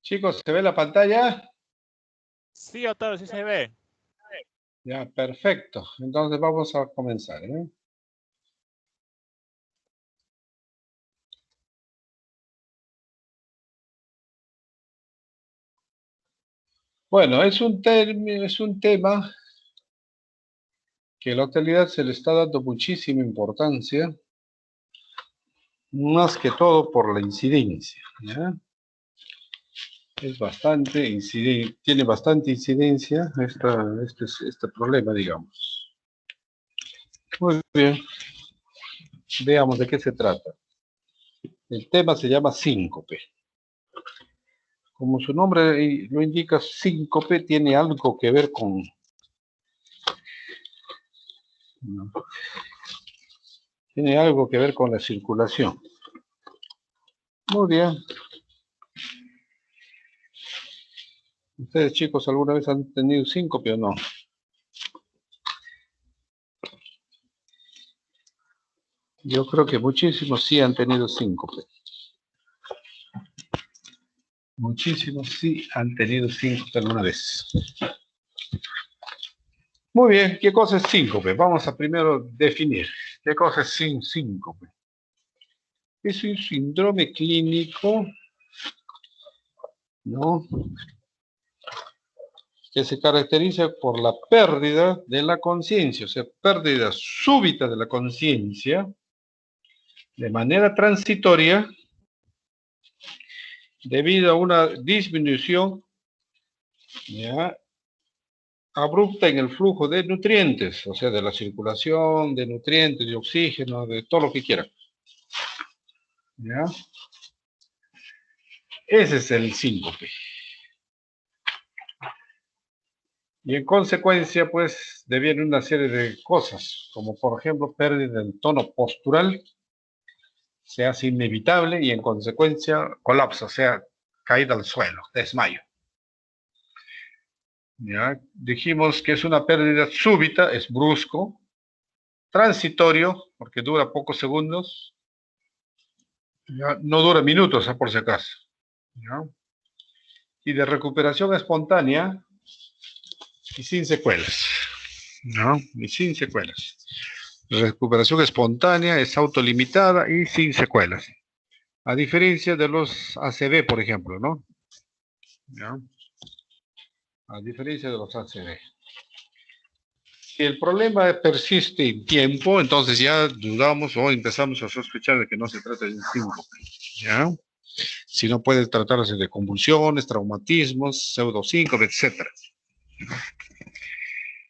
Chicos, ¿se ve la pantalla? Sí, doctor, sí se ve. Ya, perfecto. Entonces vamos a comenzar, ¿eh? Bueno, es un tema que a la actualidad se le está dando muchísima importancia, más que todo por la incidencia, ¿ya? Es bastante incidente, tiene bastante incidencia este problema, digamos. Muy bien, veamos de qué se trata. El tema se llama síncope. Como su nombre lo indica, síncope tiene algo que ver con... ¿no? Tiene algo que ver con la circulación. Muy bien. ¿Ustedes, chicos, alguna vez han tenido síncope o no? Yo creo que muchísimos sí han tenido síncope. Muchísimos sí han tenido síncope alguna vez. Muy bien, ¿qué cosa es síncope? Vamos a primero definir. ¿Qué cosa es síncope? Es un síndrome clínico, ¿no?, que se caracteriza por la pérdida de la conciencia, o sea, pérdida súbita de la conciencia, de manera transitoria, debido a una disminución, ¿ya?, abrupta en el flujo de nutrientes, o sea, de la circulación, de nutrientes, de oxígeno, de todo lo que quieran. ¿Ya? Ese es el síncope. Y en consecuencia, pues, deviene una serie de cosas, como por ejemplo, pérdida del tono postural, se hace inevitable y en consecuencia colapso, o sea, caída al suelo, desmayo. ¿Ya? Dijimos que es una pérdida súbita, es brusco, transitorio, porque dura pocos segundos, ¿ya? No dura minutos, por si acaso, ¿ya? Y de recuperación espontánea y sin secuelas, ¿no? Y sin secuelas. Recuperación espontánea es autolimitada y sin secuelas. A diferencia de los ACV, por ejemplo, ¿no? ¿Ya? A diferencia de los ACV. Si el problema persiste en tiempo, entonces ya dudamos o empezamos a sospechar de que no se trata de un síncope, ¿ya? Si no puede tratarse de convulsiones, traumatismos, pseudosíncope, etc.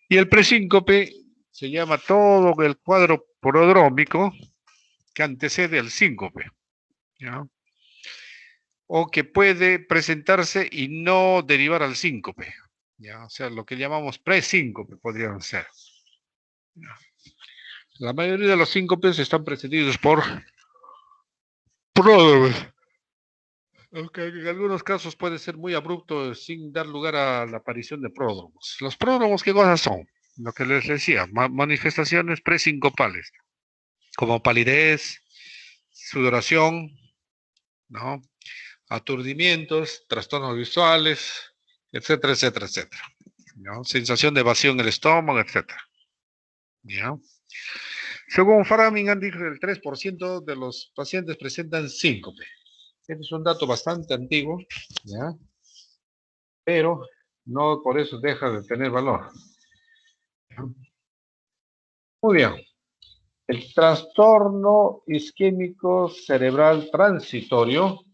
Y el presíncope se llama todo el cuadro prodrómico que antecede al síncope, ¿ya? O que puede presentarse y no derivar al síncope, ¿ya? O sea, lo que llamamos presíncope podrían ser, ¿ya? La mayoría de los síncopes están precedidos por pródromos, aunque en algunos casos puede ser muy abrupto sin dar lugar a la aparición de pródromos. ¿Los pródromos qué cosas son? Lo que les decía, manifestaciones presincopales, como palidez, sudoración, ¿no?, aturdimientos, trastornos visuales, etcétera, etcétera, etcétera, ¿no? Sensación de vacío en el estómago, etcétera, ¿ya? Según Framingham, dijo que el 3% de los pacientes presentan síncope. Este es un dato bastante antiguo, ¿ya? Pero no por eso deja de tener valor. Muy bien. El trastorno isquémico cerebral transitorio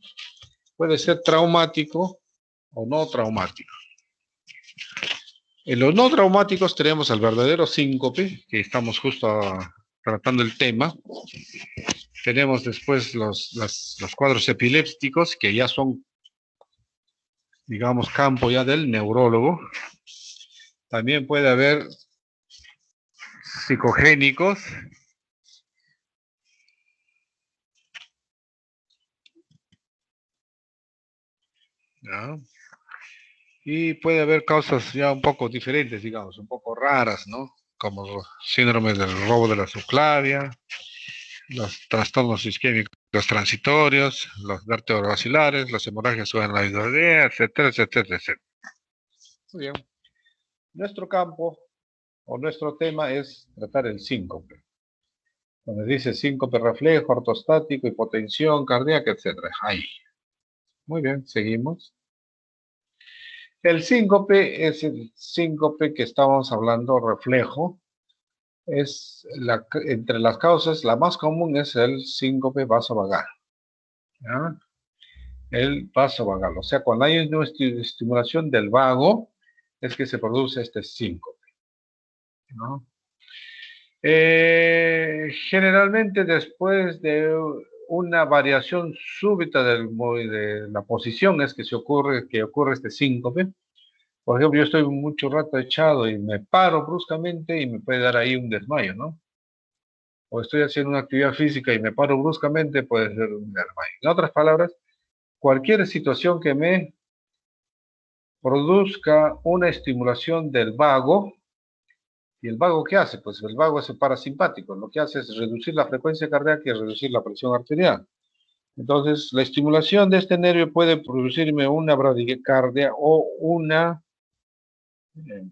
puede ser traumático o no traumático. En los no traumáticos tenemos al verdadero síncope, que estamos justo tratando el tema. Tenemos después los cuadros epilépticos, que ya son, digamos, campo ya del neurólogo. También puede haber psicogénicos, ¿ya? Y puede haber causas ya un poco diferentes, digamos, un poco raras, ¿no? Como síndrome del robo de la subclavia, los trastornos isquémicos los transitorios, los vértebro-basilares, las hemorragias suben la hidrodía, etcétera, etcétera, etcétera. Muy bien. Nuestro campo o nuestro tema es tratar el síncope. Donde dice síncope reflejo, ortostático, hipotensión cardíaca, etcétera. Ahí. Muy bien, seguimos. El síncope es el síncope que estábamos hablando, reflejo. Entre las causas, la más común es el síncope vasovagal. ¿Ya? El vasovagal. O sea, cuando hay una estimulación del vago, es que se produce este síncope, ¿no? Generalmente después de una variación súbita de la posición es que ocurre este síncope. Por ejemplo, yo estoy mucho rato echado y me paro bruscamente y me puede dar ahí un desmayo, ¿no? O estoy haciendo una actividad física y me paro bruscamente, puede ser un desmayo. En otras palabras, cualquier situación que me produzca una estimulación del vago. ¿Y el vago qué hace? Pues el vago es el parasimpático. Lo que hace es reducir la frecuencia cardíaca y reducir la presión arterial. Entonces, la estimulación de este nervio puede producirme una bradicardia o una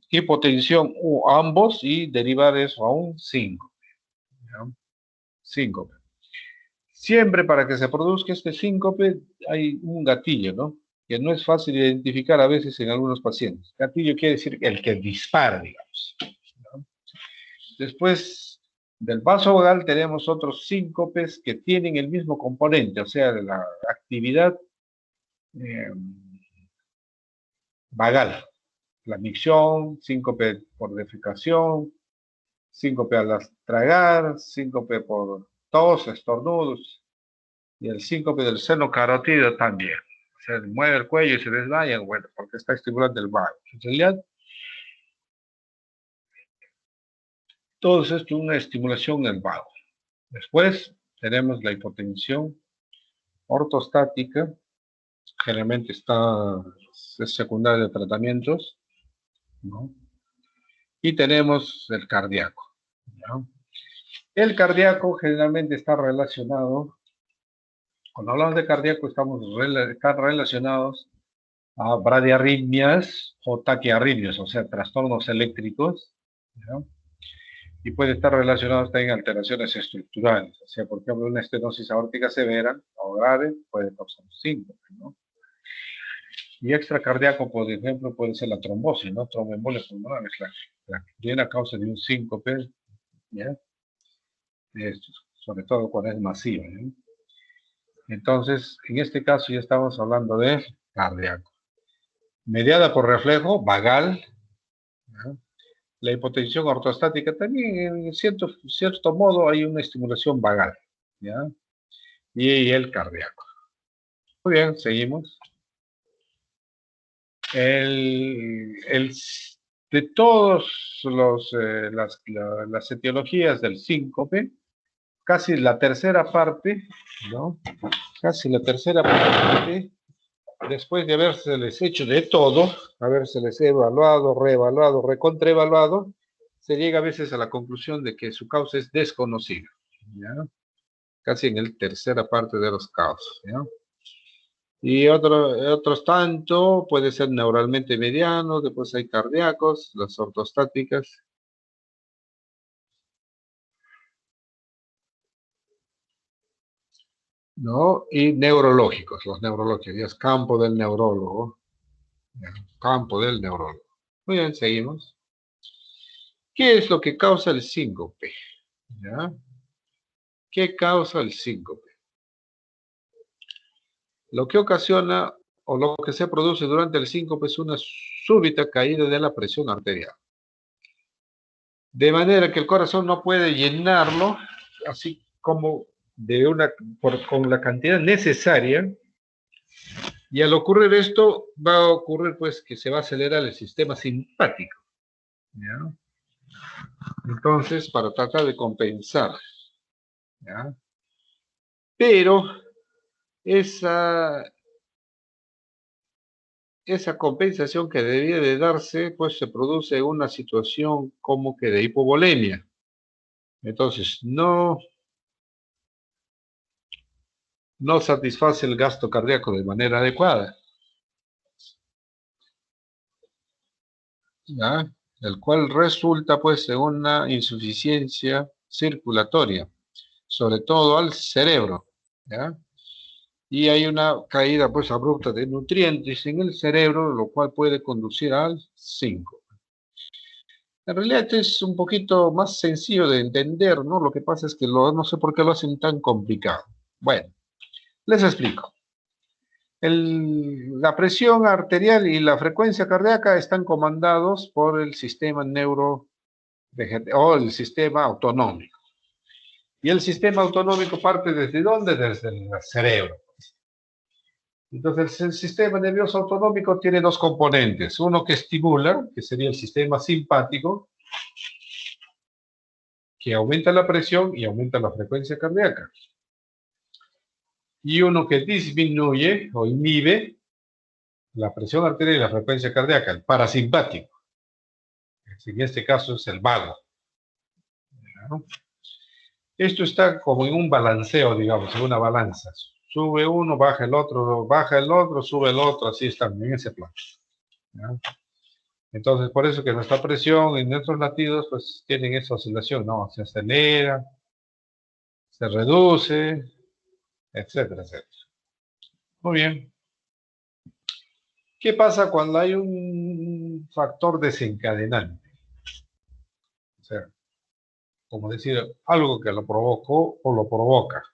hipotensión o ambos y derivar eso a un síncope. Síncope. Siempre para que se produzca este síncope hay un gatillo, ¿no? Que no es fácil identificar a veces en algunos pacientes. Gatillo quiere decir el que dispara, digamos. ¿No? Después del vasovagal tenemos otros síncopes que tienen el mismo componente, o sea, la actividad vagal. La micción, síncope por defecación, síncope al tragar, síncope por tos, estornudos, y el síncope del seno carótido también. O sea, mueve el cuello y se desmaya, bueno, porque está estimulando el vago. En realidad, todo esto es una estimulación del vago. Después tenemos la hipotensión ortostática, generalmente es secundaria de tratamientos, ¿no? Y tenemos el cardíaco, ¿no? El cardíaco generalmente está relacionado, cuando hablamos de cardíaco están relacionados a bradiarritmias o taquiarritmias, o sea, trastornos eléctricos, ¿no? Y puede estar relacionado también a alteraciones estructurales, o sea, por ejemplo, una estenosis aórtica severa o grave puede causar un síncope, ¿no? Y extracardíaco, por ejemplo, puede ser la trombosis, ¿no? Tromboembolia pulmonar es la primera causa de un síncope, ¿ya? Sobre todo cuando es masiva, ¿no? Entonces, en este caso ya estamos hablando de cardíaco. Mediada por reflejo, vagal, ¿no? La hipotensión ortostática también, en cierto modo, hay una estimulación vagal, ¿ya? Y el cardíaco. Muy bien, seguimos. De todas las etiologías del síncope, casi la tercera parte, ¿no? Casi la tercera parte, después de habérseles hecho de todo, habérseles evaluado, reevaluado, recontraevaluado, se llega a veces a la conclusión de que su causa es desconocida, ¿ya? Casi en la tercera parte de los casos, ¿ya? Y otros tanto, puede ser neuralmente mediano, después hay cardíacos, las ortostáticas. ¿No? Y neurológicos, los neurológicos, ya es campo del neurólogo. ¿Ya? Campo del neurólogo. Muy bien, seguimos. ¿Qué es lo que causa el síncope? ¿Ya? ¿Qué causa el síncope? Lo que ocasiona o lo que se produce durante el síncope es una súbita caída de la presión arterial. De manera que el corazón no puede llenarlo, así como con la cantidad necesaria. Y al ocurrir esto, va a ocurrir pues que se va a acelerar el sistema simpático, ¿ya? Entonces, para tratar de compensar, ¿ya? Pero esa compensación que debía de darse, pues se produce una situación como que de hipovolemia. Entonces, no no satisface el gasto cardíaco de manera adecuada, ¿ya? El cual resulta pues en una insuficiencia circulatoria, sobre todo al cerebro, ¿ya? Y hay una caída pues abrupta de nutrientes en el cerebro, lo cual puede conducir al síncope. En realidad esto es un poquito más sencillo de entender, ¿no? Lo que pasa es que no sé por qué lo hacen tan complicado. Bueno, les explico. La presión arterial y la frecuencia cardíaca están comandados por el sistema o el sistema autonómico. Y el sistema autonómico parte ¿desde dónde? Desde el cerebro. Entonces, el sistema nervioso autonómico tiene dos componentes. Uno que estimula, que sería el sistema simpático, que aumenta la presión y aumenta la frecuencia cardíaca. Y uno que disminuye o inhibe la presión arterial y la frecuencia cardíaca, el parasimpático. En este caso es el vago, ¿no? Esto está como en un balanceo, digamos, en una balanza. Sube uno, baja el otro, sube el otro, así están en ese plan, ¿no? Entonces, por eso que nuestra presión y nuestros latidos, pues, tienen esa oscilación, ¿no? Se acelera, se reduce, etcétera, etcétera. Muy bien. ¿Qué pasa cuando hay un factor desencadenante? O sea, como decir, algo que lo provocó o lo provoca.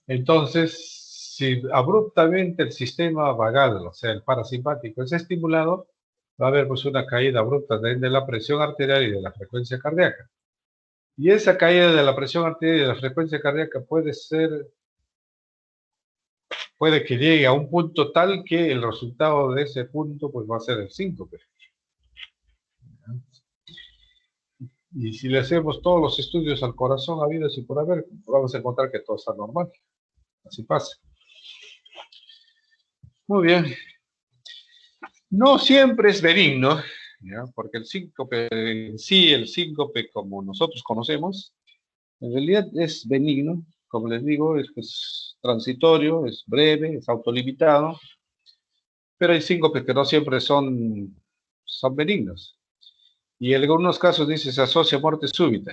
Entonces, si abruptamente el sistema vagal, o sea, el parasimpático, es estimulado, va a haber pues una caída abrupta de la presión arterial y de la frecuencia cardíaca. Y esa caída de la presión arterial y de la frecuencia cardíaca puede que llegue a un punto tal que el resultado de ese punto pues va a ser el síncope. Y si le hacemos todos los estudios al corazón habidos y por haber, vamos a encontrar que todo está normal. Así pasa. Muy bien. No siempre es benigno, ¿ya? Porque el síncope en sí, el síncope como nosotros conocemos, en realidad es benigno. Como les digo, es pues, transitorio, es breve, es autolimitado, pero hay síncopes que no siempre son benignos. Y en algunos casos dice se asocia a muerte súbita.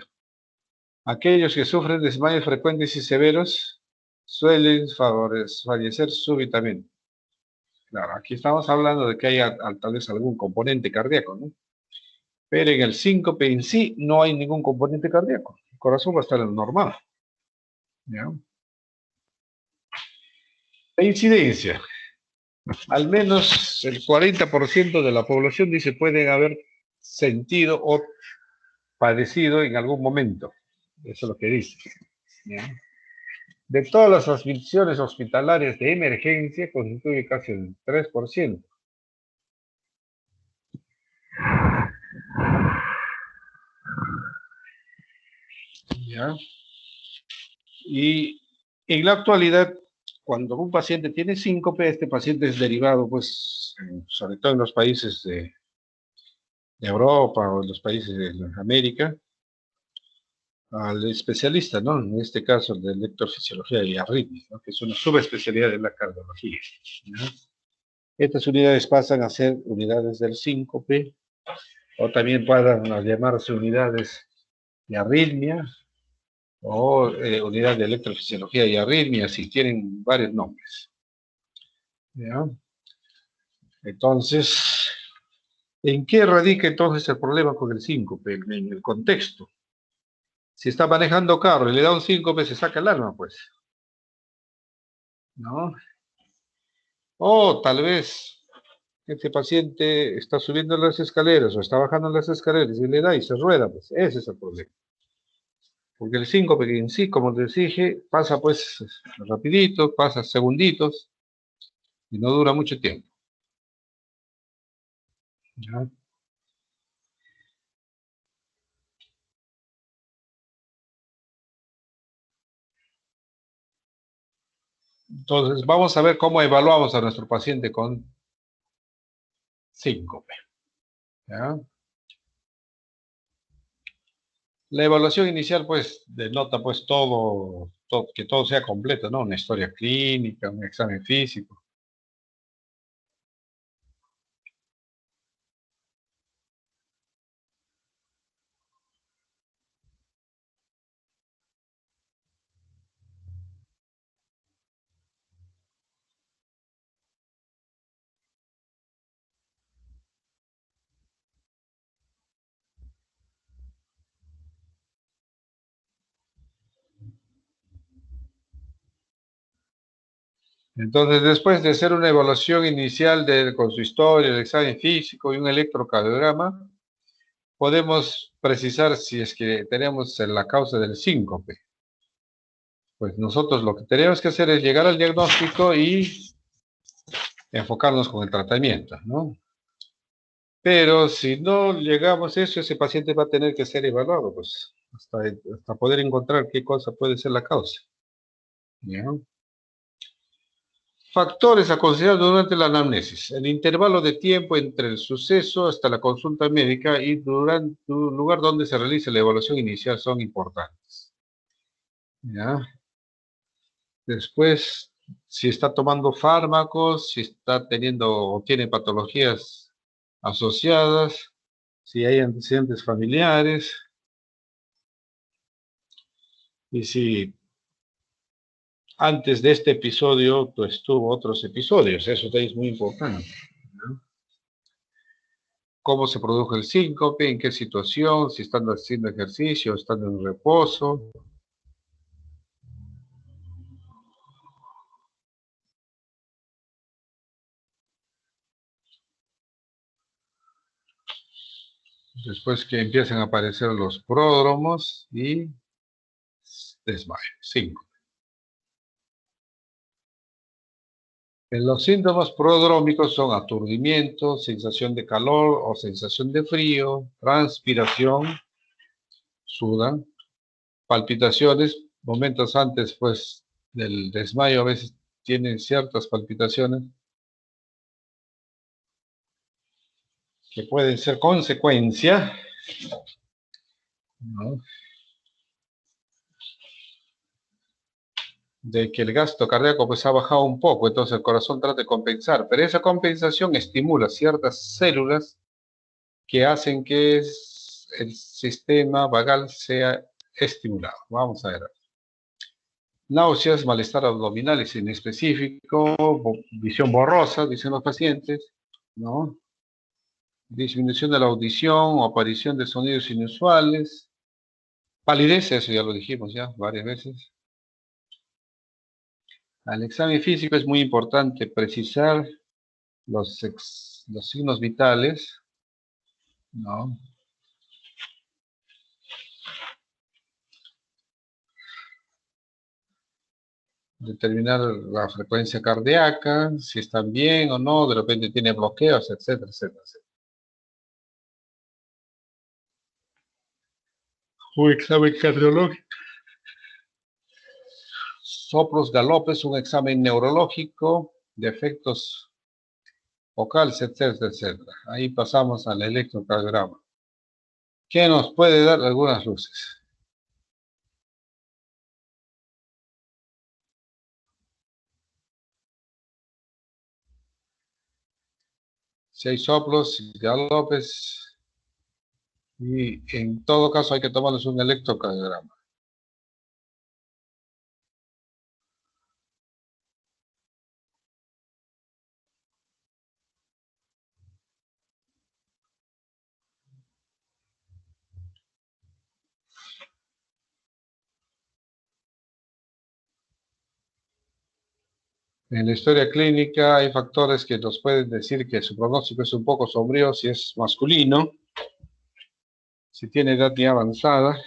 Aquellos que sufren desmayos frecuentes y severos suelen fallecer súbitamente. Claro, aquí estamos hablando de que haya tal vez algún componente cardíaco, ¿no? Pero en el síncope en sí no hay ningún componente cardíaco. El corazón va a estar en lo normal, ¿ya? La incidencia. Al menos el 40% de la población dice pueden haber sentido o padecido en algún momento. Eso es lo que dice, ¿ya? De todas las admisiones hospitalarias de emergencia, constituye casi el 3%. ¿Ya? Y en la actualidad, cuando un paciente tiene síncope, este paciente es derivado, pues, sobre todo en los países de Europa o en los países de América, al especialista, ¿no? En este caso, de electrofisiología y arritmias, ¿no? Que es una subespecialidad de la cardiología, ¿no? Estas unidades pasan a ser unidades del síncope, o también puedan llamarse unidades de arritmia, o unidad de electrofisiología y arritmia, si tienen varios nombres, ¿ya? Entonces, ¿en qué radica entonces el problema con el síncope? En el contexto. Si está manejando carro y le da un síncope, se saca el arma, pues, ¿no? O tal vez este paciente está subiendo las escaleras o está bajando las escaleras y le da y se rueda, pues, ese es el problema. Porque el síncope en sí, como les dije, pasa pues rapidito, pasa segunditos y no dura mucho tiempo, ¿ya? Entonces, vamos a ver cómo evaluamos a nuestro paciente con síncope. ¿Ya? La evaluación inicial, pues, denota, pues, que todo sea completo, ¿no? Una historia clínica, un examen físico. Entonces, después de hacer una evaluación inicial con su historia, el examen físico y un electrocardiograma, podemos precisar si es que tenemos la causa del síncope. Pues nosotros lo que tenemos que hacer es llegar al diagnóstico y enfocarnos con el tratamiento, ¿no? Pero si no llegamos a eso, ese paciente va a tener que ser evaluado, pues, hasta poder encontrar qué cosa puede ser la causa. ¿Ya? Factores a considerar durante la anamnesis. El intervalo de tiempo entre el suceso hasta la consulta médica y durante el lugar donde se realiza la evaluación inicial son importantes. ¿Ya? Después, si está tomando fármacos, si está teniendo o tiene patologías asociadas, si hay antecedentes familiares y si antes de este episodio pues tuvo otros episodios. Eso es muy importante, ¿no? Cómo se produjo el síncope, en qué situación, si están haciendo ejercicio, están en reposo. Después que empiezan a aparecer los pródromos y desmayo, síncope. Los síntomas prodrómicos son aturdimiento, sensación de calor o sensación de frío, transpiración, sudan, palpitaciones, momentos antes pues del desmayo a veces tienen ciertas palpitaciones que pueden ser consecuencia, ¿no?, de que el gasto cardíaco pues ha bajado un poco, entonces el corazón trata de compensar, pero esa compensación estimula ciertas células que hacen que el sistema vagal sea estimulado. Vamos a ver. Náuseas, malestar abdominal es inespecífico, visión borrosa, dicen los pacientes, ¿no? Disminución de la audición o aparición de sonidos inusuales. Palidez, eso ya lo dijimos ya varias veces. Al examen físico es muy importante precisar los signos vitales, ¿no? Determinar la frecuencia cardíaca, si están bien o no, de repente tiene bloqueos, etcétera, etcétera, etcétera. Un examen cardiológico. Soplos, galopes, un examen neurológico de efectos vocales, etcétera, etcétera. Ahí pasamos al electrocardiograma, que nos puede dar algunas luces. Si hay soplos, galopes, y en todo caso hay que tomarles un electrocardiograma. En la historia clínica hay factores que nos pueden decir que su pronóstico es un poco sombrío si es masculino, si tiene edad ya avanzada,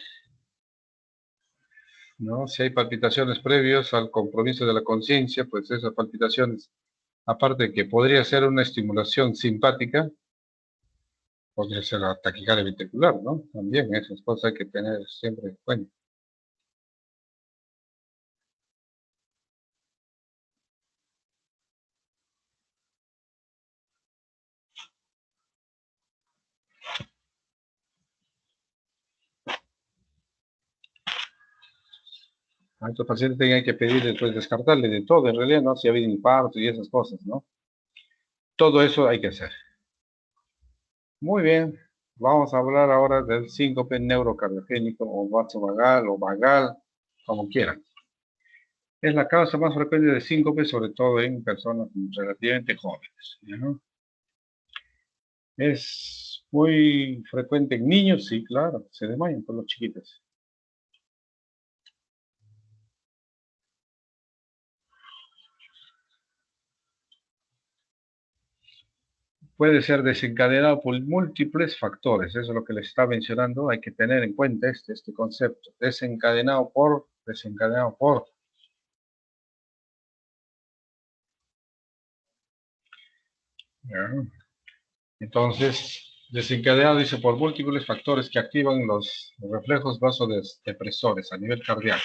¿no? Si hay palpitaciones previas al compromiso de la conciencia, pues esas palpitaciones, aparte de que podría ser una estimulación simpática, podría ser la taquicardia ventricular, ¿no? También esas cosas hay que tener siempre en cuenta. A estos pacientes hay que pedir después descartarle de todo, en realidad, ¿no? Si ha habido infarto y esas cosas, ¿no? Todo eso hay que hacer. Muy bien, vamos a hablar ahora del síncope neurocardiogénico o vasovagal o vagal, como quieran. Es la causa más frecuente de síncope, sobre todo en personas relativamente jóvenes, ¿no? Es muy frecuente en niños, sí, claro, se desmayan por los chiquitos. Puede ser desencadenado por múltiples factores, eso es lo que les está mencionando, hay que tener en cuenta este concepto, desencadenado por. ¿Ya? Entonces, desencadenado, dice, por múltiples factores que activan los reflejos vasodepresores a nivel cardíaco,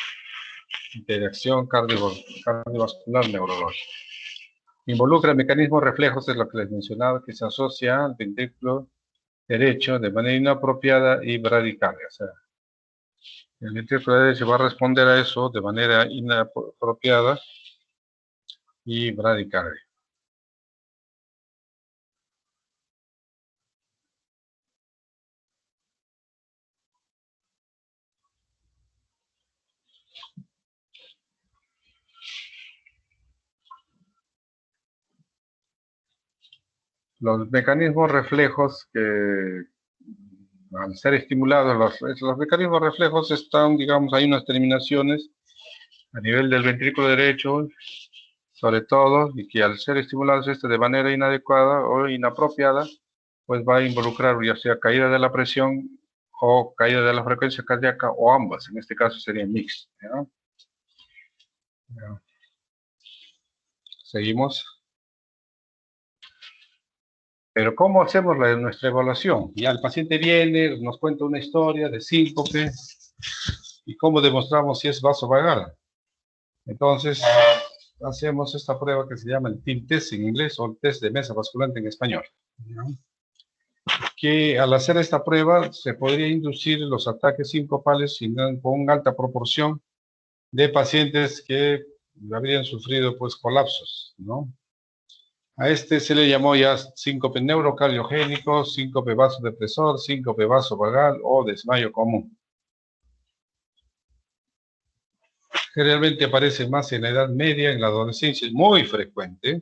interacción cardiovascular neurológica. Involucra mecanismos reflejos, es lo que les mencionaba, que se asocia al ventrículo derecho de manera inapropiada y bradicardia. O sea, el ventrículo derecho va a responder a eso de manera inapropiada y bradicardia. Los mecanismos reflejos que al ser estimulados, los mecanismos reflejos están, digamos, hay unas terminaciones a nivel del ventrículo derecho, sobre todo, y que al ser estimulados de manera inadecuada o inapropiada, pues va a involucrar ya sea caída de la presión o caída de la frecuencia cardíaca o ambas. En este caso sería mixto. ¿Ya? Seguimos. Pero ¿cómo hacemos nuestra evaluación? Ya el paciente viene, nos cuenta una historia de síncope y cómo demostramos si es vasovagal. Entonces, hacemos esta prueba que se llama el TIM test en inglés o el test de mesa basculante en español. ¿Ya? Que al hacer esta prueba se podría inducir los ataques sincopales con una alta proporción de pacientes que habrían sufrido pues colapsos, ¿no? A este se le llamó ya síncope neurocardiogénico, síncope vasodepresor, síncope vasovagal o desmayo común. Generalmente aparece más en la edad media, en la adolescencia, es muy frecuente.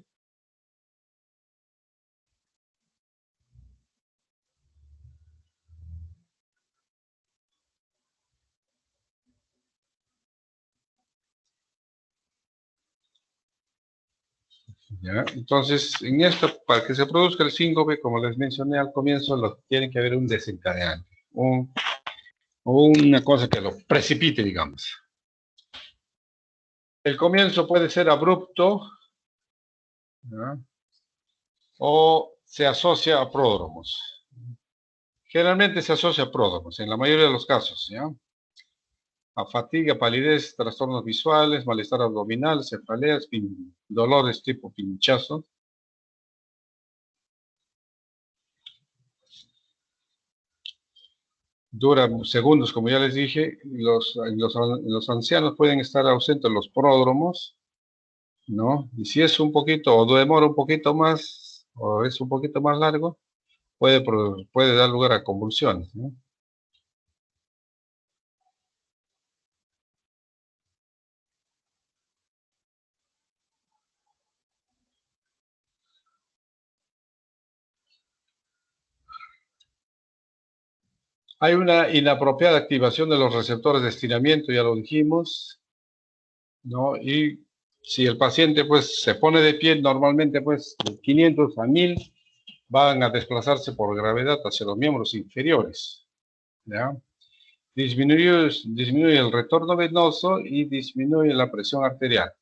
¿Ya? Entonces, en esto, para que se produzca el síncope, como les mencioné al comienzo, tiene que haber un desencadenante, una cosa que lo precipite, digamos. El comienzo puede ser abrupto, ¿ya? O se asocia a pródromos. Generalmente se asocia a pródromos, en la mayoría de los casos, ¿ya? A fatiga, palidez, trastornos visuales, malestar abdominal, cefaleas, dolores tipo pinchazo. Dura segundos, como ya les dije. Los ancianos pueden estar ausentes los pródromos, ¿no? Y si es un poquito, o demora un poquito más, o es un poquito más largo, puede dar lugar a convulsiones, ¿no? Hay una inapropiada activación de los receptores de estiramiento, ya lo dijimos, ¿no? Y si el paciente pues se pone de pie, normalmente pues de 500 a 1000 van a desplazarse por gravedad hacia los miembros inferiores, ¿ya? Disminuye el retorno venoso y disminuye la presión arterial.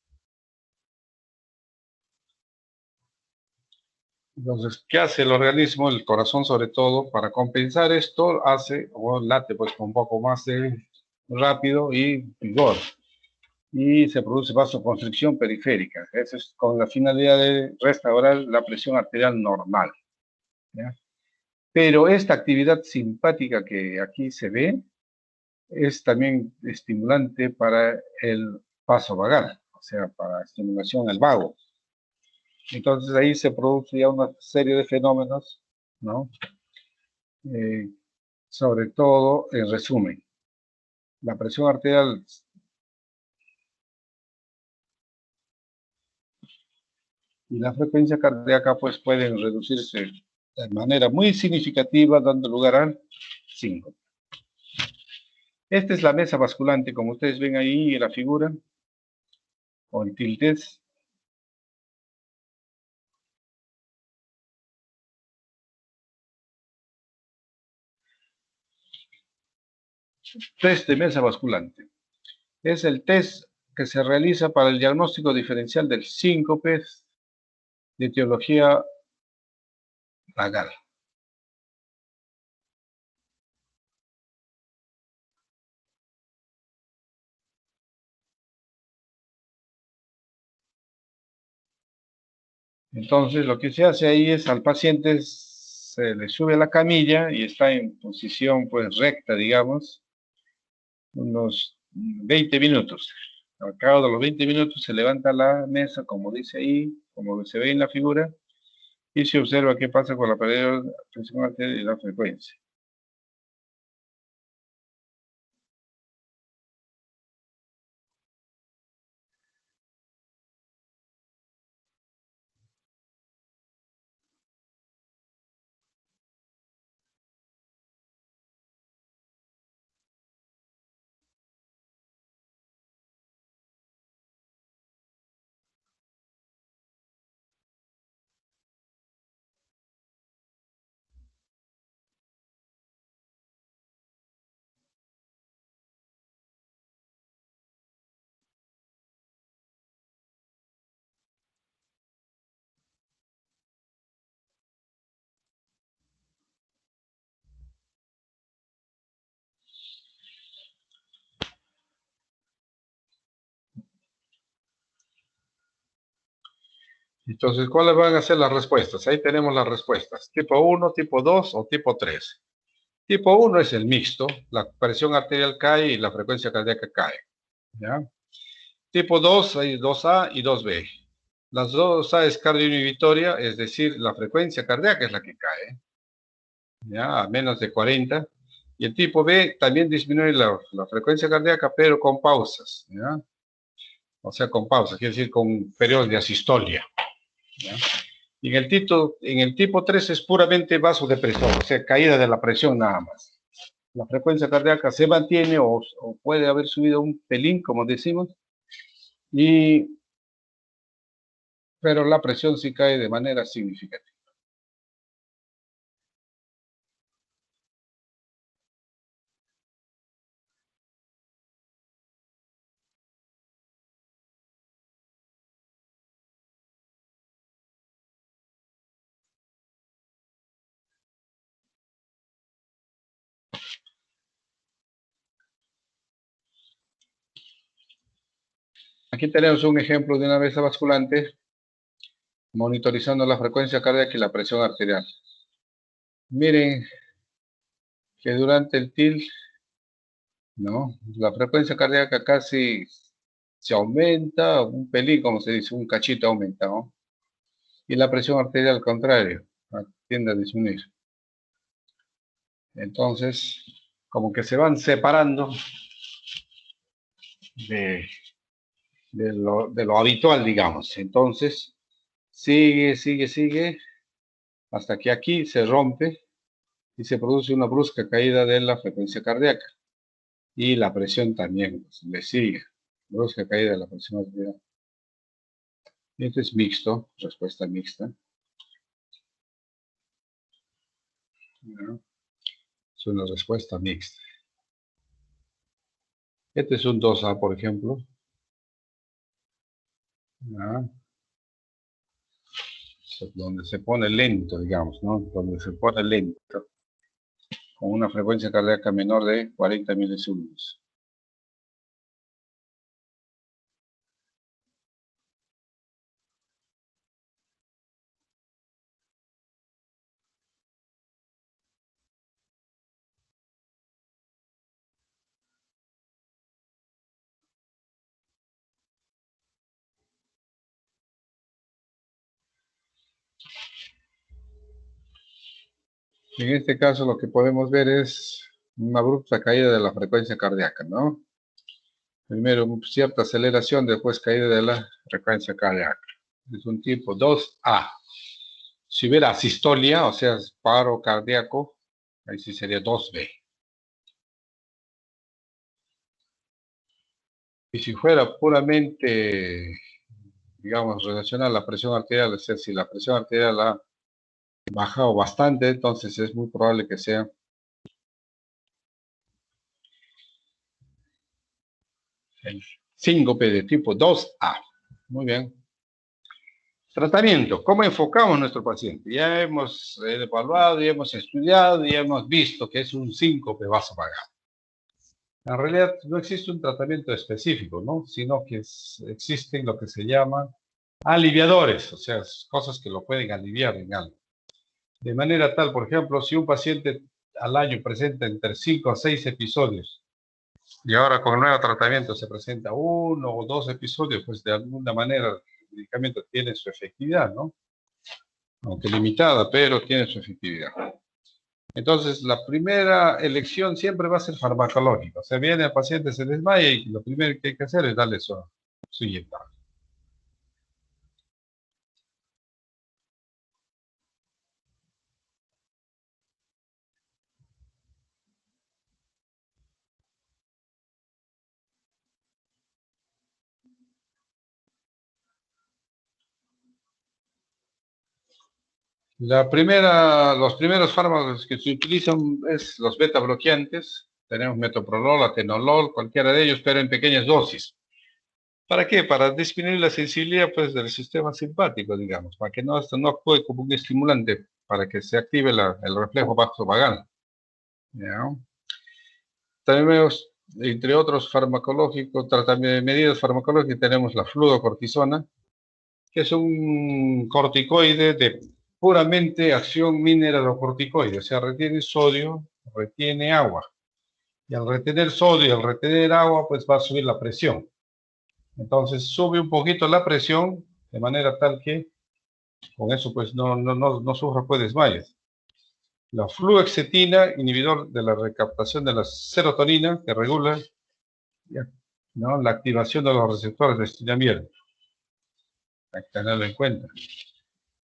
Entonces, ¿qué hace el organismo, el corazón sobre todo, para compensar esto? Hace o late pues con un poco más de rápido y vigor. Y se produce vasoconstricción periférica. Eso es con la finalidad de restaurar la presión arterial normal, ¿ya? Pero esta actividad simpática que aquí se ve, es también estimulante para el paso vagal, o sea, para estimulación al vago. Entonces ahí se produce ya una serie de fenómenos, ¿no? Eh, Sobre todo, en resumen, la presión arterial y la frecuencia cardíaca pues pueden reducirse de manera muy significativa, dando lugar al síncope. Esta es la mesa basculante, como ustedes ven ahí en la figura, o el tildes. Test de mesa basculante. Es el test que se realiza para el diagnóstico diferencial del síncope de etiología vagal. Entonces, lo que se hace ahí es al paciente se le sube a la camilla y está en posición pues recta, digamos, unos 20 minutos. Al cabo de los 20 minutos se levanta la mesa, como dice ahí, como se ve en la figura, y se observa qué pasa con la presión arterial y la frecuencia. Entonces, ¿cuáles van a ser las respuestas? Ahí tenemos las respuestas. Tipo 1, tipo 2 o tipo 3. Tipo 1 es el mixto, la presión arterial cae y la frecuencia cardíaca cae. ¿Ya? Tipo 2 hay 2A y 2B. Las 2A es cardioinhibitoria, es decir, la frecuencia cardíaca es la que cae, ¿ya? A menos de 40. Y el tipo B también disminuye la frecuencia cardíaca, pero con pausas, ¿ya? O sea, con pausas, quiere decir con periodos de asistolia, ¿ya? Y en el tipo 3 es puramente vasodepresor, o sea, caída de la presión nada más. La frecuencia cardíaca se mantiene o puede haber subido un pelín, como decimos, y, pero la presión sí cae de manera significativa. Aquí tenemos un ejemplo de una mesa basculante monitorizando la frecuencia cardíaca y la presión arterial. Miren que durante el TIL, ¿no? La frecuencia cardíaca casi se aumenta, un pelín, como se dice, un cachito aumenta, ¿no? Y la presión arterial al contrario, tiende a disminuir. Entonces, como que se van separando de, de lo habitual, digamos. Entonces, sigue, hasta que aquí se rompe y se produce una brusca caída de la frecuencia cardíaca. Y la presión también pues, le sigue. Brusca caída de la presión arterial. Esto es mixto, respuesta mixta. ¿No? Es una respuesta mixta. Este es un 2A, por ejemplo. ¿No? Donde se pone lento, digamos, ¿no? Donde se pone lento, con una frecuencia cardíaca menor de 40 milisegundos. En este caso lo que podemos ver es una abrupta caída de la frecuencia cardíaca, ¿no? Primero cierta aceleración, después caída de la frecuencia cardíaca. Es un tipo 2A. Si hubiera asistolia, o sea, paro cardíaco, ahí sí sería 2B. Y si fuera puramente, digamos, relacionada a la presión arterial, es decir, si la presión arterial ha bajado bastante, entonces es muy probable que sea el síncope de tipo 2A. Muy bien. Tratamiento. ¿Cómo enfocamos a nuestro paciente? Ya hemos evaluado, ya hemos estudiado, ya hemos visto que es un síncope vasovagal. En realidad no existe un tratamiento específico, ¿no? Sino que existen lo que se llaman aliviadores, o sea, cosas que lo pueden aliviar en algo. De manera tal, por ejemplo, si un paciente al año presenta entre 5 a 6 episodios y ahora con el nuevo tratamiento se presenta 1 o 2 episodios, pues de alguna manera el medicamento tiene su efectividad, ¿no? Aunque limitada, pero tiene su efectividad. Entonces, la primera elección siempre va a ser farmacológica. O sea, viene el paciente, se desmaya y lo primero que hay que hacer es darle su inyectable. Los primeros fármacos que se utilizan es los beta bloqueantes. Tenemos metoprolol, atenolol, cualquiera de ellos, pero en pequeñas dosis. ¿Para qué? Para disminuir la sensibilidad pues, del sistema simpático, digamos, para que esto no actúe como un estimulante, para que se active el reflejo vasovagal. ¿Ya? También vemos, entre otros farmacológicos, medidas farmacológicas, tenemos la fluocortisona, que es un corticoide de puramente acción mineralocorticoide, o sea, retiene sodio, retiene agua. Y al retener sodio y al retener agua, pues va a subir la presión. Entonces sube un poquito la presión, de manera tal que con eso pues no sufra pues desmayos. La fluoxetina, inhibidor de la recaptación de la serotonina, que regula ¿no? la activación de los receptores de estiramiento. Hay que tenerlo en cuenta.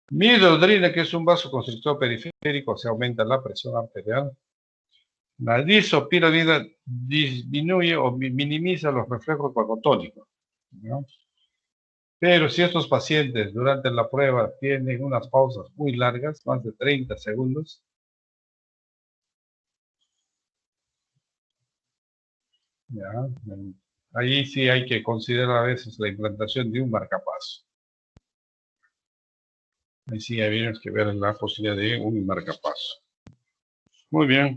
Midodrina, que es un vasoconstrictor periférico, se aumenta la presión arterial. La disopiramida disminuye o minimiza los reflejos vagotónicos, ¿no? Pero si estos pacientes durante la prueba tienen unas pausas muy largas, más de 30 segundos, ¿ya? Ahí sí hay que considerar a veces la implantación de un marcapaso. Ahí sí habría que ver la posibilidad de un marcapaso. Muy bien.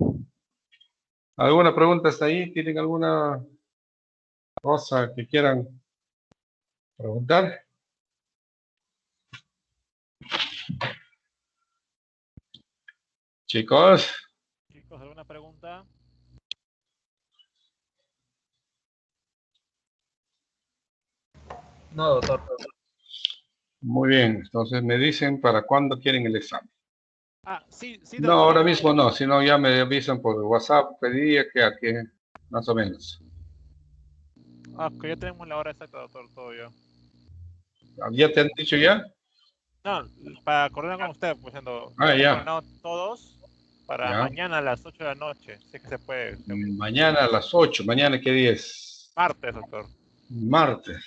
¿Alguna pregunta hasta ahí? ¿Tienen alguna cosa que quieran preguntar? Chicos. Chicos, ¿alguna pregunta? No, doctor. Muy bien. Entonces me dicen para cuándo quieren el examen. Sí, No, doctor. ahora mismo no. Si no, ya me avisan por WhatsApp. Pediría que aquí, más o menos. Que ya tenemos la hora exacta, doctor, todo ya. ¿Ya te han dicho ya? No, para coordinar con usted, pues ya Ya. coordinado todos para Ya. mañana a las 8 de la noche. Sé que se puede. Mañana a las 8. ¿Mañana qué día es? Martes, doctor. Martes.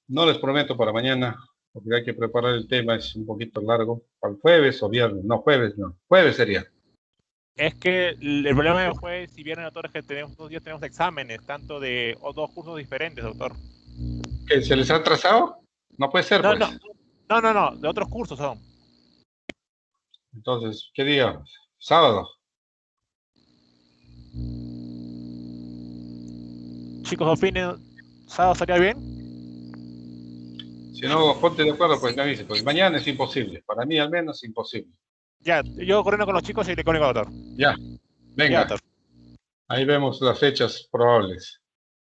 No les prometo para mañana, porque hay que preparar el tema, es un poquito largo. ¿Para el jueves o viernes? No, jueves no. Jueves sería. Es que el problema del jueves y viernes, doctor, es que tenemos 2 días tenemos exámenes, tanto de 2 cursos diferentes, doctor. ¿Que se les ha atrasado? No puede ser, No, pues. no, de otros cursos son. Entonces, ¿qué día? Sábado. Chicos, opinen, ¿sábado estaría bien? Si no, ponte de acuerdo, pues me avise, porque mañana es imposible. Para mí, al menos, imposible. Ya, yo coordino con los chicos y le comunico, doctor. Ya, Ya, venga. doctor. Ahí vemos las fechas probables.